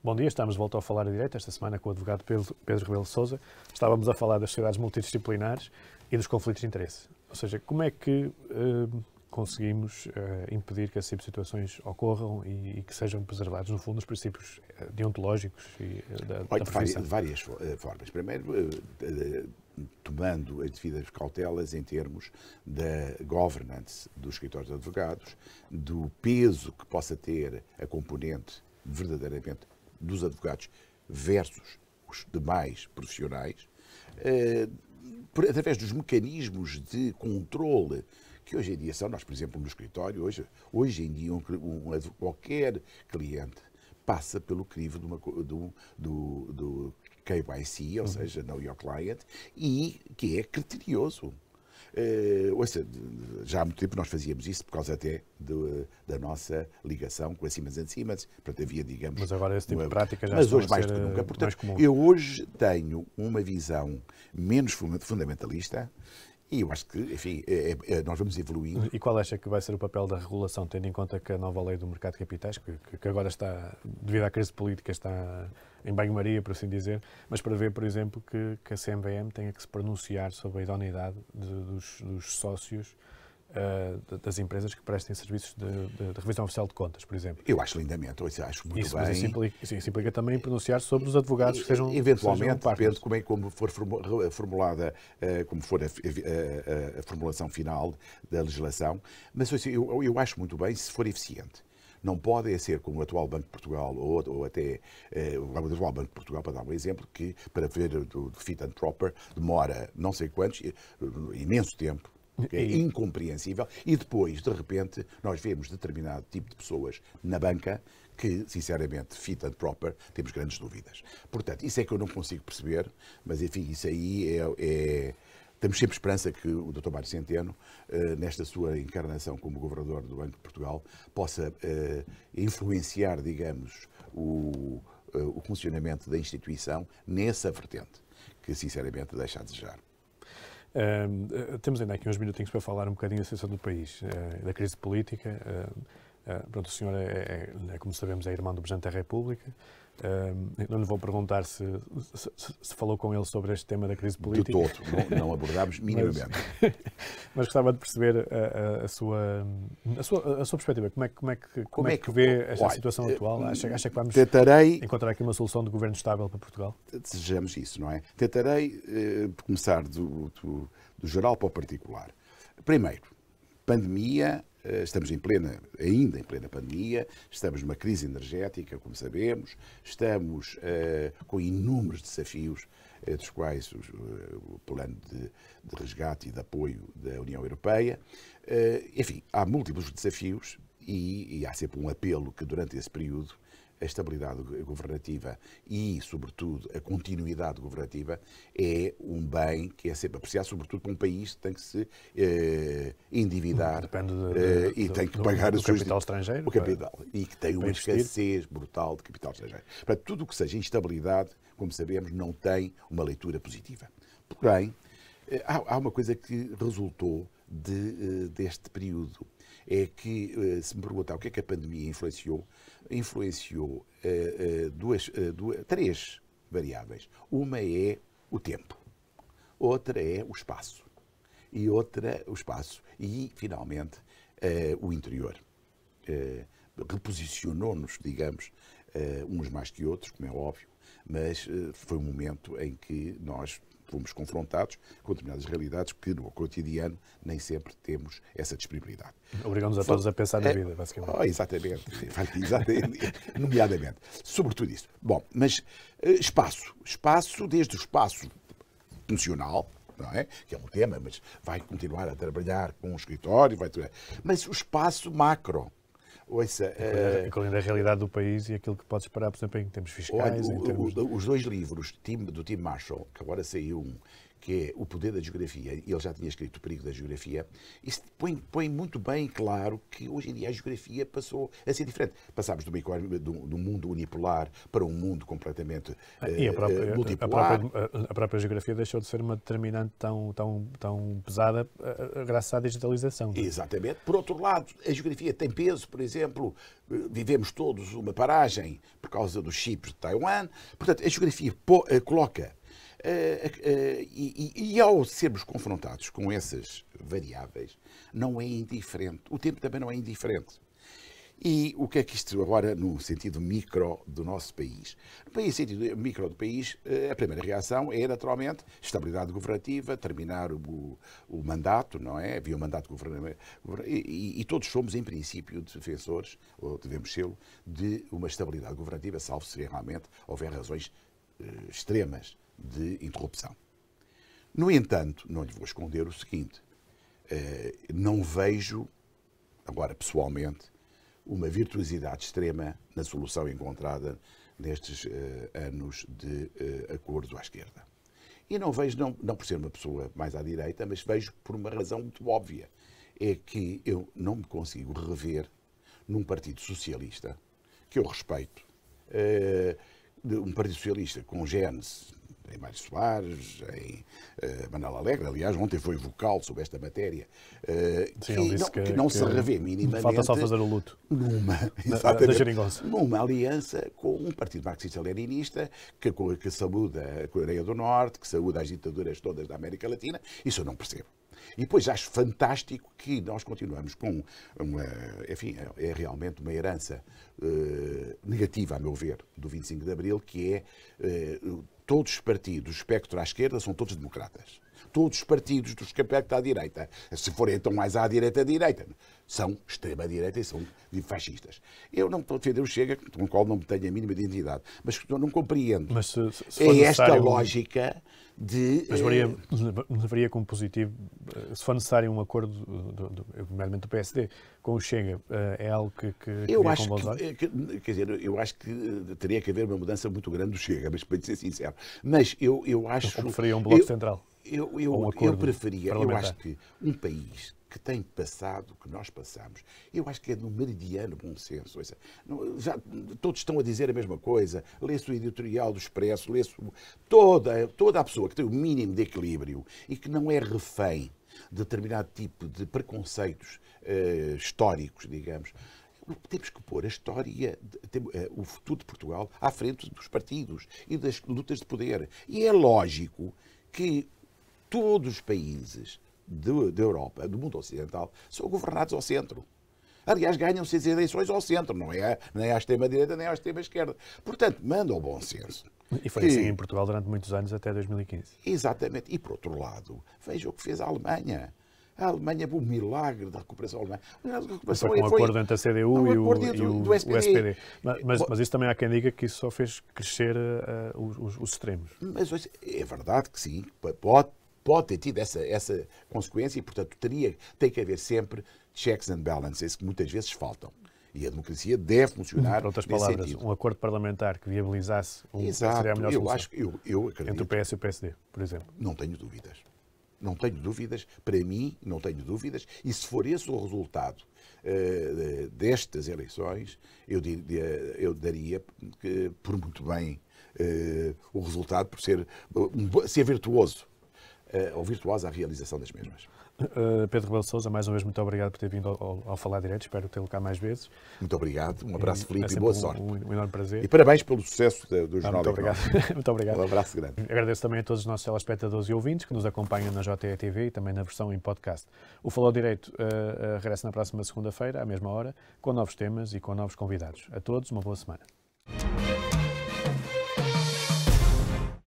Bom dia, estamos de volta ao Falar em Direito, esta semana com o advogado Pedro Rebelo de Sousa. Estávamos a falar das sociedades multidisciplinares e dos conflitos de interesse. Ou seja, como é que conseguimos impedir que esse tipo de situações ocorram e que sejam preservados, no fundo, os princípios deontológicos e da profissão? De várias formas. Primeiro, tomando as devidas cautelas em termos da governance dos escritórios de advogados, do peso que possa ter a componente verdadeiramente dos advogados versus os demais profissionais, através dos mecanismos de controle que hoje em dia são. Nós, por exemplo, no escritório, hoje em dia, qualquer cliente passa pelo crivo do KYC, ou seja, Know Your Client, e que é criterioso. Já há muito tempo nós fazíamos isso por causa até da nossa ligação com a Siemens & Siemens, portanto havia, digamos... Mas agora esse tipo de prática já mas está hoje a mais ser do que nunca. mais Portanto, comum. eu hoje tenho uma visão menos fundamentalista e eu acho que, enfim, nós vamos evoluindo. E qual acha que vai ser o papel da regulação, tendo em conta que a nova lei do mercado de capitais, que agora está, devido à crise política, está em banho-maria, por assim dizer, mas prevê, por exemplo, que a CMVM tenha que se pronunciar sobre a idoneidade dos sócios das empresas que prestem serviços de revisão oficial de contas, por exemplo. Eu acho lindamente, acho muito Isso, bem. Mas isso implica também pronunciar sobre os advogados que sejam eventualmente, partners. depende como for formulada, como for a formulação final da legislação, mas eu acho muito bem se for eficiente. Não pode ser como o atual Banco de Portugal ou até o atual Banco de Portugal, para dar um exemplo, que para ver do fit and proper demora não sei quantos, imenso tempo, que é incompreensível, e depois, de repente, nós vemos determinado tipo de pessoas na banca que, sinceramente, fit and proper, temos grandes dúvidas. Portanto, isso é que eu não consigo perceber, mas, enfim, isso aí temos sempre esperança que o Dr. Mário Centeno, nesta sua encarnação como Governador do Banco de Portugal, possa influenciar, digamos, o funcionamento da instituição nessa vertente, que, sinceramente, deixa a desejar. Temos ainda aqui uns minutinhos para falar um bocadinho da situação do país, da crise política. Pronto, o senhor como sabemos, é irmão do Presidente da República. Não lhe vou perguntar se falou com ele sobre este tema da crise política. De todo, não abordámos minimamente. Mas gostava de perceber a sua perspectiva. Como é que vê esta situação atual? Acha que vamos encontrar aqui uma solução de governo estável para Portugal? Desejamos isso, não é? Tentarei começar do geral para o particular. Primeiro, pandemia. Estamos ainda em plena pandemia, estamos numa crise energética, como sabemos, estamos com inúmeros desafios, dos quais o plano de resgate e de apoio da União Europeia. Enfim, há múltiplos desafios e há sempre um apelo que durante esse período a estabilidade governativa e, sobretudo, a continuidade governativa é um bem que é sempre apreciado, sobretudo para um país que tem que se endividar e tem que pagar o capital estrangeiro. O capital, e que tem uma escassez brutal de capital estrangeiro. Para tudo o que seja instabilidade, como sabemos, não tem uma leitura positiva. Porém, há uma coisa que resultou deste período. É que, se me perguntar o que é que a pandemia influenciou três variáveis. Uma é o tempo, outra é o espaço e finalmente, o interior. Reposicionou-nos, digamos, uns mais que outros, como é óbvio, mas foi um momento em que nós fomos confrontados com determinadas realidades que no cotidiano nem sempre temos essa disponibilidade. Obrigamos a todos a pensar na vida, basicamente. Exatamente, nomeadamente. Sobretudo isso. Bom, mas espaço, desde o espaço funcional, não é? Que é um tema, mas vai continuar a trabalhar com o escritório, mas o espaço macro. Incluindo a realidade do país e aquilo que pode esperar, por exemplo, em termos fiscais. Os dois livros do Tim Marshall, que agora saiu que é o poder da geografia, e ele já tinha escrito O Perigo da Geografia, isso põe muito bem claro que hoje em dia a geografia passou a ser diferente. Passámos de um mundo unipolar para um mundo completamente multipolar. A própria geografia deixou de ser uma determinante tão pesada graças à digitalização. Exatamente. Por outro lado, a geografia tem peso, por exemplo, vivemos todos uma paragem por causa dos chips de Taiwan. Portanto, a geografia coloca. E ao sermos confrontados com essas variáveis, não é indiferente. O tempo também não é indiferente. E o que é que isto agora, no sentido micro do nosso país? No sentido micro do país, a primeira reação é, naturalmente, estabilidade governativa, terminar o mandato, não é? Havia um mandato governamental. E todos somos, em princípio, defensores, ou devemos ser, de uma estabilidade governativa, salvo se realmente houver razões extremas de interrupção. No entanto, não lhe vou esconder o seguinte, não vejo, agora pessoalmente, uma virtuosidade extrema na solução encontrada nestes anos de acordo à esquerda. E não vejo, não por ser uma pessoa mais à direita, mas vejo por uma razão muito óbvia. É que eu não me consigo rever num Partido Socialista, que eu respeito, um Partido Socialista com genes em Mário Soares, em Manuel Alegre, aliás, ontem foi vocal sobre esta matéria, que não se revê minimamente. Falta só fazer o luto. Da geringonça. Numa aliança com um partido marxista-leninista que saúda a Coreia do Norte, que saúda as ditaduras todas da América Latina. Isso eu não percebo. E depois acho fantástico que nós continuamos com enfim, é realmente uma herança negativa, a meu ver, do 25 de Abril, que é todos os partidos do espectro à esquerda são todos democratas. Todos os partidos do espectro à direita, se forem então mais à direita, são extrema-direita e são fascistas. Eu não estou a defender o Chega, com o qual não tenho a mínima identidade, mas não compreendo. Mas se esta lógica de... Mas levaria como positivo, se for necessário um acordo, primeiramente do PSD, com o Chega, é algo que eu acho quer dizer, eu acho que teria que haver uma mudança muito grande do Chega, mas para ser sincero. Mas eu acho... Então, preferia um bloco central? Eu preferia, eu acho que um país que tem passado o que nós passamos, eu acho que é no meridiano bom senso. Já, todos estão a dizer a mesma coisa, lê-se o editorial do Expresso, lê-se toda a pessoa que tem o mínimo de equilíbrio e que não é refém de determinado tipo de preconceitos históricos, digamos. Temos que pôr a história, o futuro de Portugal à frente dos partidos e das lutas de poder. E é lógico que todos os países da Europa, do mundo ocidental, são governados ao centro. Aliás, ganham-se as eleições ao centro, não é nem à extrema-direita nem à extrema-esquerda. Portanto, manda ao bom senso. E foi assim em Portugal durante muitos anos, até 2015. Exatamente. E, por outro lado, veja o que fez a Alemanha. A Alemanha, o milagre da recuperação alemã. Foi com um acordo entre a CDU e o SPD. Mas isso também há quem diga que isso só fez crescer os extremos. Mas é verdade que sim, pode ter tido essa consequência e, portanto, tem que haver sempre checks and balances que muitas vezes faltam. E a democracia deve funcionar por outras palavras, sentido. Um acordo parlamentar que viabilizasse seria a melhor solução. Eu acredito. Entre o PS e o PSD, por exemplo. Não tenho dúvidas. Não tenho dúvidas. Para mim, não tenho dúvidas. E se for esse o resultado destas eleições, eu daria por muito bem o resultado por ser virtuoso. Ou virtuosa a realização das mesmas. Pedro Rebelo de Sousa, mais uma vez, muito obrigado por ter vindo ao Falar Direito. Espero tê-lo cá mais vezes. Muito obrigado. Um abraço, Filipe, e boa sorte. Um enorme prazer. E parabéns pelo sucesso do Jornal Muito obrigado. Muito obrigado. Um abraço grande. Agradeço também a todos os nossos telespectadores e ouvintes que nos acompanham na JTE TV e também na versão em podcast. O Falou Direito regressa na próxima segunda-feira, à mesma hora, com novos temas e com novos convidados. A todos, uma boa semana.